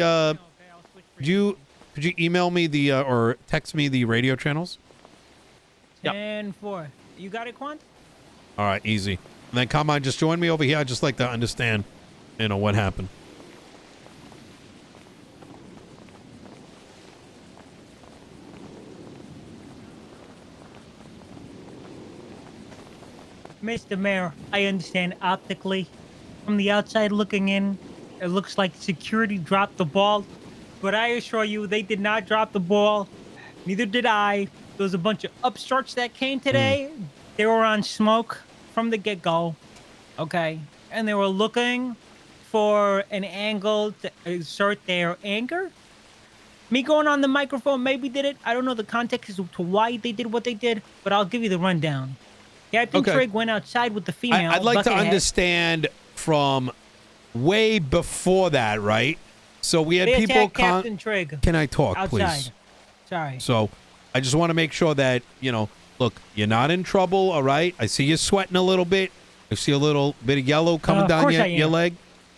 Could you email me the or text me the radio channels? 10-4. You got it, Quant? All right, easy. And then Carmine, just join me over here. I'd just like to understand, what happened. Mr. Mayor, I understand optically. From the outside looking in, it looks like security dropped the ball. But I assure you, they did not drop the ball. Neither did I. There was a bunch of upstarts that came today. They were on smoke from the get-go. Okay? And they were looking for an angle to exert their anger. Me going on the microphone maybe did it. I don't know the context as to why they did what they did, but I'll give you the rundown. Captain Trigg went outside with the female. I'd like to understand from way before that, right? So we had they people. Captain Trigg. Can I talk, outside. please? Sorry. So I just want to make sure that, look, you're not in trouble, all right? I see you sweating a little bit. I see a little bit of yellow coming down your leg.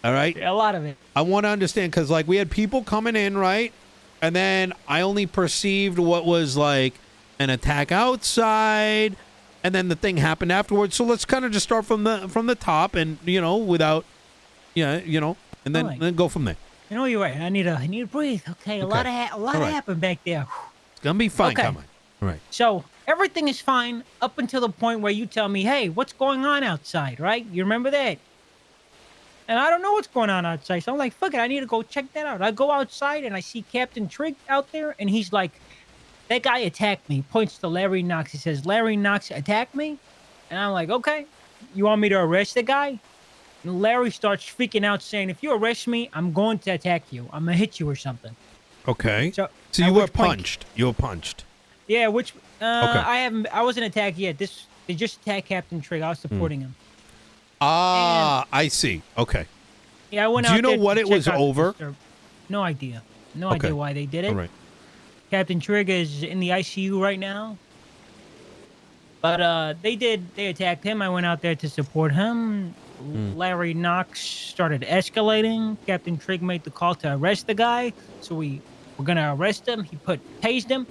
All right? A lot of it. I want to understand because, like, we had people coming in, right? And then I only perceived what was like an attack outside, and then the thing happened afterwards. So let's kind of just start from the top, and without, and then go from there. You're right. I need to breathe. Okay, a lot happened back there. It's gonna be fine, Carmine. All right. So everything is fine up until the point where you tell me, "Hey, what's going on outside?" Right? You remember that? And I don't know what's going on outside. So I'm like, "Fuck it, I need to go check that out." I go outside and I see Captain Trigg out there, and he's like, "That guy attacked me." Points to Larry Knox. He says, "Larry Knox attacked me," and I'm like, "Okay, you want me to arrest the guy?" And Larry starts freaking out, saying, "If you arrest me, I'm going to attack you. I'm gonna hit you or something." Okay. So you were punched. You were punched. Yeah. Which I wasn't attacked yet. They just attacked Captain Trigg. I was supporting him. I see. Okay. Yeah, I went out. Do you know what it was over? No idea. No idea why they did it. All right. Captain Trigg is in the ICU right now. But they attacked him. I went out there to support him. Larry Knox started escalating. Captain Trigg made the call to arrest the guy. So we were going to arrest him. He tased him,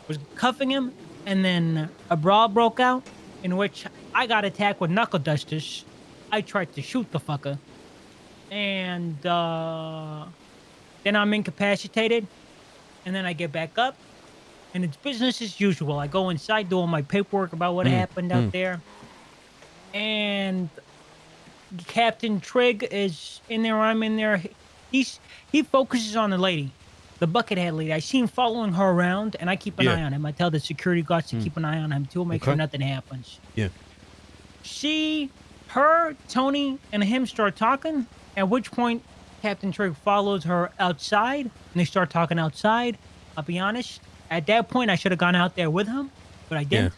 was cuffing him, and then a brawl broke out in which I got attacked with knuckle dusters. I tried to shoot the fucker. And then I'm incapacitated. And then I get back up. And it's business as usual. I go inside, do all my paperwork about what happened out there. And Captain Trigg is in there. I'm in there. He focuses on the lady, the buckethead lady. I see him following her around, and I keep an eye on him. I tell the security guards to keep an eye on him, too, make sure nothing happens. Yeah. Her, Tony, and him start talking, at which point Captain Trigg follows her outside, and they start talking outside. I'll be honest. At that point, I should have gone out there with him, but I didn't.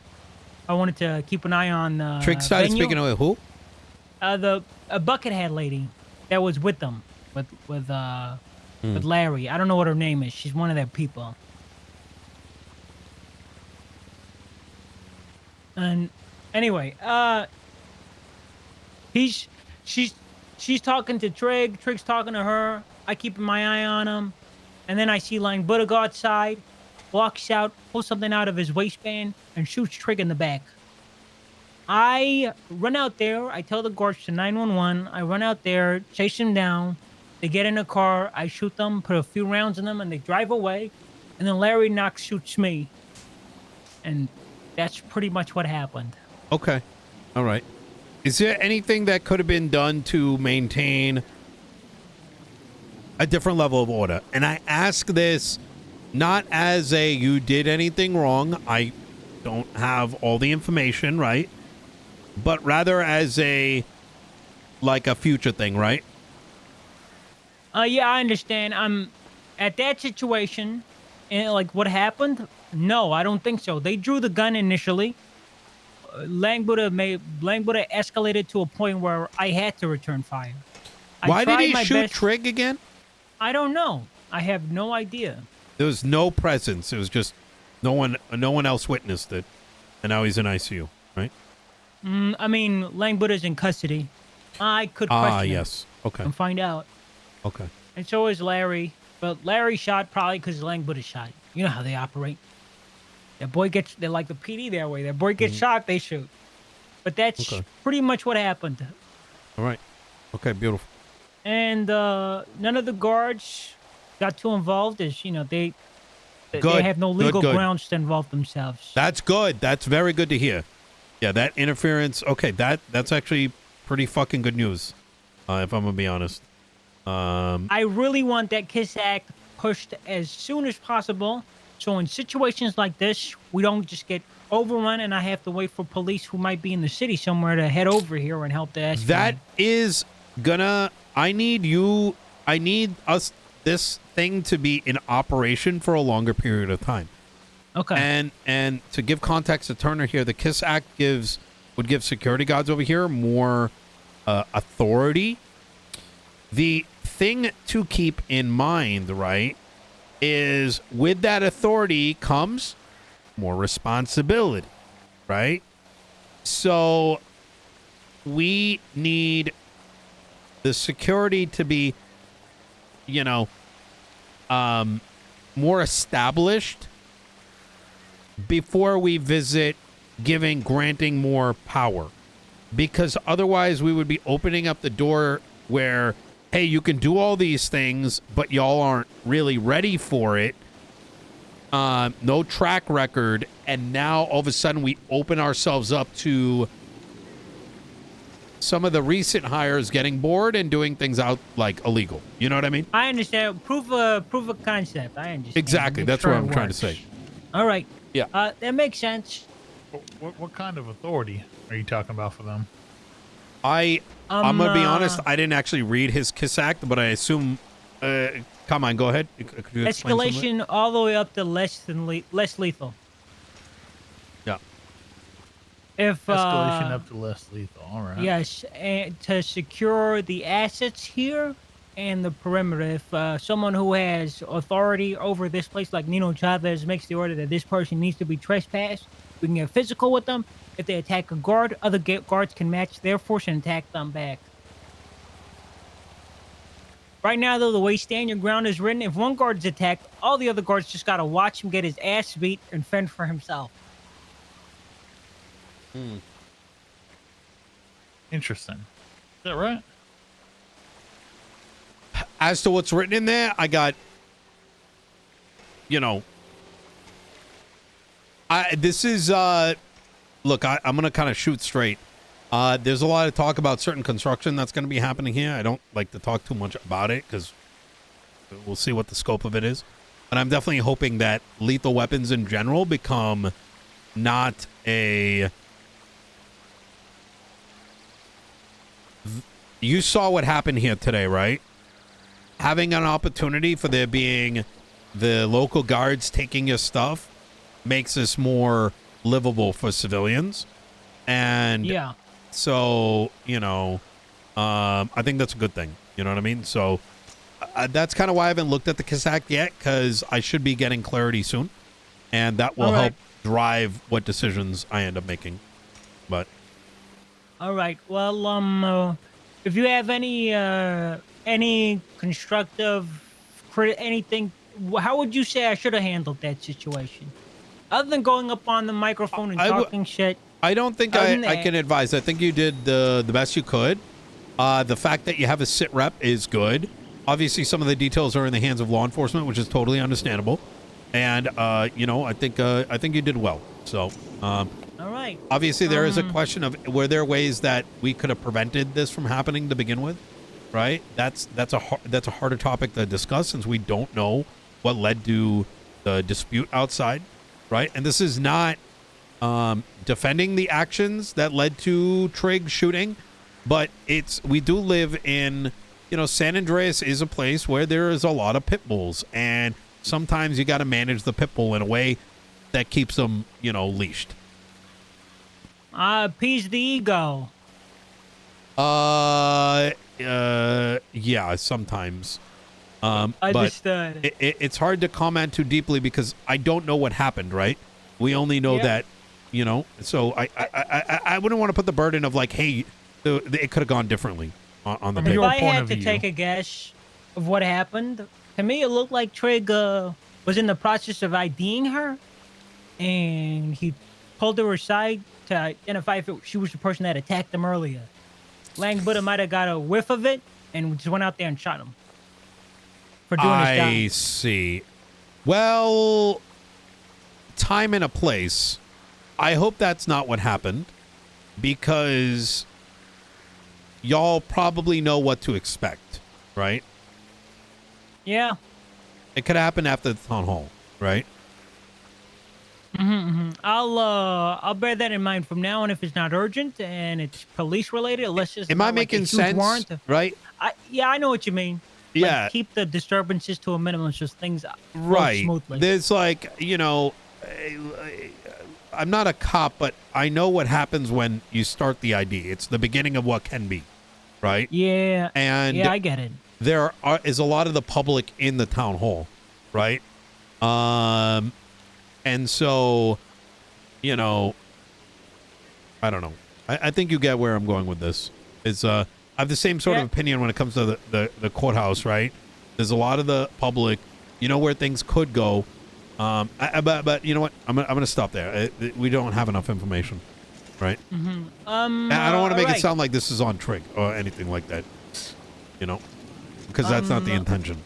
I wanted to keep an eye on Trigg started speaking with who? A buckethead lady that was with them, with Larry. I don't know what her name is. She's one of their people. And anyway, she's talking to Trigg. Trigg's talking to her. I keep my eye on him, and then I see Buddha go outside, walks out, pulls something out of his waistband, and shoots Trigg in the back. I run out there. I tell the guards to 911. I run out there, chase him down. They get in a car. I shoot them, put a few rounds in them, and they drive away. And then Larry Knox shoots me. And that's pretty much what happened. Okay. All right. Is there anything that could have been done to maintain a different level of order? And I ask this not as a you did anything wrong. I don't have all the information, right? But rather as a future thing, right? Yeah, I understand. At that situation, and what happened? No, I don't think so. They drew the gun initially. Buddha escalated to a point where I had to return fire. Why did he shoot Trigg again? I don't know. I have no idea. There was no presence. It was just no one else witnessed it, and now he's in ICU, right? I mean, Buddha's in custody. I could question him yes. Okay. and find out. Okay. And so is Larry. But Larry shot probably because Langwood is shot. You know how they operate. That boy gets, they're like the PD that way. That boy gets shot, they shoot. But that's Okay. pretty much what happened. All right. Okay, beautiful. And none of the guards got too involved, as you know, they Good. have no legal Good. grounds to involve themselves. That's good. That's very good to hear. Yeah, that interference. Okay, that's actually pretty fucking good news. If I'm gonna be honest. I really want that KISS Act pushed as soon as possible. So in situations like this, we don't just get overrun and I have to wait for police who might be in the city somewhere to head over here and help the escalate. That is gonna. I need us this thing to be in operation for a longer period of time. Okay. And to give context to Turner here, the KISS Act would give security guards over here more authority. The thing to keep in mind, right, is with that authority comes more responsibility, right? So we need the security to be, more established before we visit granting more power. Because otherwise we would be opening up the door where, hey, you can do all these things, but y'all aren't really ready for it. No track record. And now all of a sudden we open ourselves up to some of the recent hires getting bored and doing things out like illegal. You know what I mean? I understand. Proof of concept. I understand. Exactly. Make That's sure what it I'm trying to works. say. All right. Yeah. That makes sense. What kind of authority are you talking about for them? I'm gonna be honest. I didn't actually read his KISS Act, but I assume. Come on, go ahead. Could you explain some of it? Escalation all the way up to less lethal. Yeah. If Escalation up to less lethal. All right. yes, and to secure the assets here and the perimeter. If someone who has authority over this place, like Nino Chavez, makes the order that this person needs to be trespassed, we can get physical with them. If they attack a guard, other guards can match their force and attack them back. Right now, though, the way Stand Your Ground is written, if one guard is attacked, all the other guards just got to watch him get his ass beat and fend for himself. Interesting. Is that right? As to what's written in there, I got, this is, look, I'm going to kind of shoot straight. There's a lot of talk about certain construction that's going to be happening here. I don't like to talk too much about it because we'll see what the scope of it is. But I'm definitely hoping that lethal weapons in general become not a... You saw what happened here today, right? Having an opportunity for there being the local guards taking your stuff makes this more livable for civilians. And Yeah. so, I think that's a good thing. You know what I mean? So that's kind of why I haven't looked at the KISS Act yet, because I should be getting clarity soon. And that will help drive what decisions I end up making. But All right. Well, if you have any constructive anything, how would you say I should have handled that situation? Other than going up on the microphone and talking shit. I don't think I can advise. I think you did the best you could. The fact that you have a sit rep is good. Obviously, some of the details are in the hands of law enforcement, which is totally understandable. And I think you did well. So, all right. Obviously, there is a question of were there ways that we could have prevented this from happening to begin with, right? That's a harder topic to discuss since we don't know what led to the dispute outside, right? And this is not defending the actions that led to Trigg shooting, but we do live in, San Andreas is a place where there is a lot of pit bulls, and sometimes you got to manage the pit bull in a way that keeps them, leashed. Appease the ego. Yeah, sometimes. Understood. But it's hard to comment too deeply because I don't know what happened, right? We only know that, so I wouldn't want to put the burden of like, hey, it could have gone differently on the If paper. I had to take a guess of what happened, To me, it looked like Trig was in the process of IDing her, and he pulled her aside to identify if she was the person that attacked him earlier. Lang Buddha might have got a whiff of it and just went out there and shot him for doing his job. I see. Well, time and a place. I hope that's not what happened, because y'all probably know what to expect, right? Yeah. It could happen after the town hall, right? I'll bear that in mind from now on. If it's not urgent and it's police related, let's just. Am I making sense? Right? I know what you mean. Yeah. Like, keep the disturbances to a minimum, so things flow Right. smoothly. There's like, I'm not a cop, but I know what happens when you start the ID. It's the beginning of what can be, right? Yeah. And yeah, I get it. there is a lot of the public in the town hall, right? And so, I don't know. I think you get where I'm going with this. It's I have the same sort of opinion when it comes to the courthouse, right? There's a lot of the public, where things could go. But you know what? I'm gonna stop there. We don't have enough information, right? And I don't want to make it sound like this is on Trig or anything like that, because that's not the intention.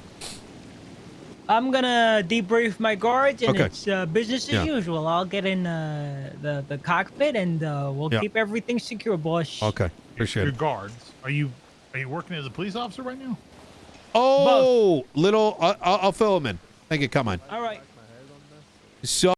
I'm gonna debrief my guards, and Okay. it's business as usual. I'll get in the cockpit, and we'll keep everything secure, boss. Okay, appreciate Your it. guards. Are you working as a police officer right now? Oh, little. I'll fill him in. Thank you. Come on. All right. So.